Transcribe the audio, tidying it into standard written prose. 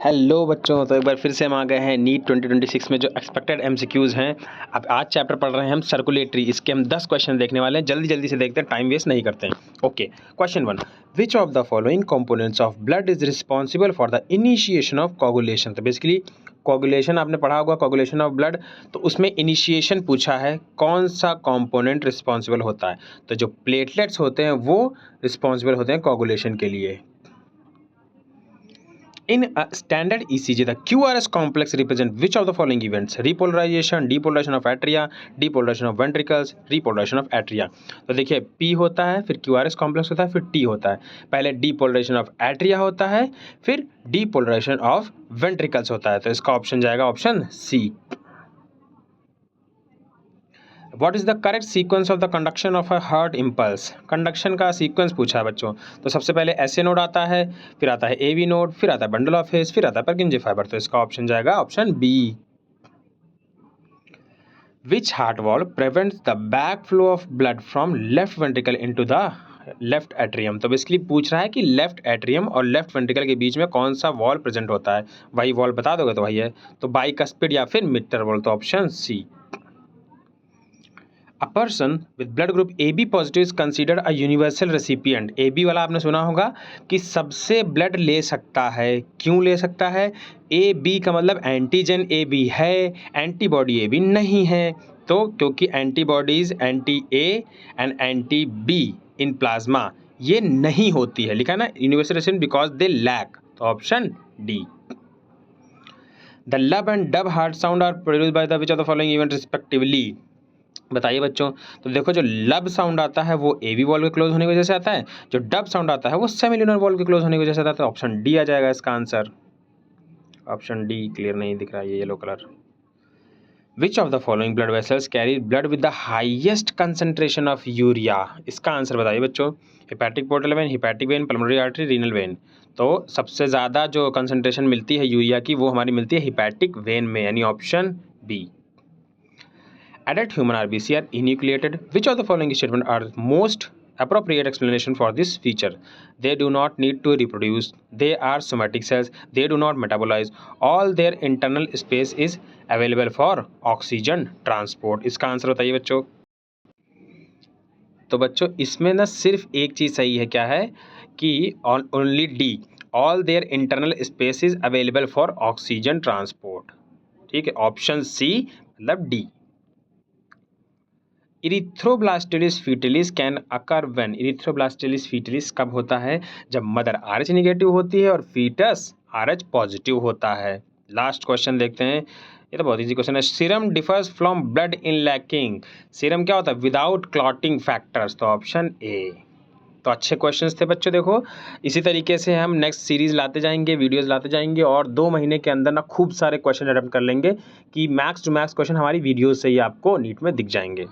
Hello बच्चों, तो एक बार फिर से हम आ गए हैं नीट 2026 में जो एक्सपेक्टेड एमसीक्यूज़ हैं। अब आज चैप्टर पढ़ रहे हैं हम सर्कुलेटरी। इसके हम 10 क्वेश्चन देखने वाले हैं। जल्दी जल्दी से देखते हैं, टाइम वेस्ट नहीं करते हैं। Okay, question 1, which of the following components of blood is responsible for the initiation of coagulation. तो बेसिकली कोगुलेशन आपने पढ़ा होगा, कोगुलेशन ऑफ ब्लड। तो उसमें इनिशिएशन पूछा है, कौन सा कंपोनेंट रिस्पॉन्सिबल होता है। तो जो प्लेटलेट्स होते हैं वो रिस्पॉन्सिबल होते हैं कोगुलेशन के लिए। In a standard ECG, the QRS complex represents which of the following events? Repolarization, depolarization of atria, depolarization of ventricles, repolarization of atria. तो देखिए P होता है, फिर QRS complex होता है, फिर T होता है। पहले depolarization of atria होता है, फिर depolarization of ventricles होता है। तो इसका ऑप्शन जाएगा option C। What is the correct sequence of the conduction of a heart impulse? Conduction का सीक्वेंस पूछा है बच्चों। तो सबसे पहले SA नोड आता है, फिर आता है AV नोड, फिर आता है बंडल ऑफ हेज, फिर आता है पर्किंजे फाइबर। तो इसका ऑप्शन जाएगा option B। Which heart valve prevents the backflow of blood from left ventricle into the left atrium. तो बेसिकली पूछ रहा है कि लेफ्ट एट्रियम और लेफ्ट वेंट्रिकल के बीच में कौन सा वॉल प्रेजेंट होता है। वही वॉल बता दोगे तो वही है। तो बाइकस्पिड या फिर मिट्टर वॉल। तो option C। A person with blood group AB positive is considered a universal recipient। AB वाला आपने सुना होगा कि सबसे ब्लड ले सकता है। क्यों ले सकता है? AB का मतलब एंटीजन AB है, एंटीबॉडी AB नहीं है। तो क्योंकि antibodies anti A and anti B in plasma ये नहीं होती है, लिखा ना universal recipient because they lack. तो option D। The lub and dub heart sound are produced by the which of the following event respectively. बताइए बच्चों। तो देखो, जो लब साउंड आता है वो एवी वॉल्व के क्लोज होने की वजह से आता है, जो डब साउंड आता है वो सेमिल्यूनर वॉल्व के क्लोज होने की वजह से आता है। तो ऑप्शन डी आ जाएगा इसका आंसर। ऑप्शन डी क्लियर नहीं दिख रहा है ये yellow colour. Which of the following blood vessels carry blood with the highest concentration of urea. इसका आंसर बताइए बच्चों। Hepatic portal vein, hepatic vein, pulmonary artery, renal vein. तो सबसे ज़्यादा जो कंसंट्रेशन मिलती है यूरिया की वो हमारी मिलती है हिपैटिक वेन में, यानी option B. Adult human RBC are enucleated. Which of the following statements are most appropriate explanation for this feature? They do not need to reproduce. They are somatic cells. They do not metabolize. All their internal space is available for oxygen transport. इसका answer बताइए बच्चों। तो बच्चों इसमें ना सिर्फ एक चीज़ सही है, क्या है कि only D, all their internal space is available for oxygen transport. ठीक है, ऑप्शन सी मतलब D. Erythroblastosis fetalis can occur when. Erythroblastosis fetalis कब होता है? जब मदर RH निगेटिव होती है और फीटस RH पॉजिटिव होता है। लास्ट क्वेश्चन देखते हैं, ये तो बहुत इजी क्वेश्चन है। Serum differs from blood in lacking. Serum क्या होता है? Without clotting factors. तो ऑप्शन ए। तो अच्छे क्वेश्चंस थे बच्चों। देखो इसी तरीके से हम नेक्स्ट सीरीज लाते जाएंगे, वीडियोस लाते जाएंगे और 2 महीने के अंदर ना खूब सारे क्वेश्चन अटेम्प्ट कर लेंगे कि मैक्स टू मैक्स क्वेश्चन हमारी वीडियोस से ही आपको नीट में दिख जाएंगे।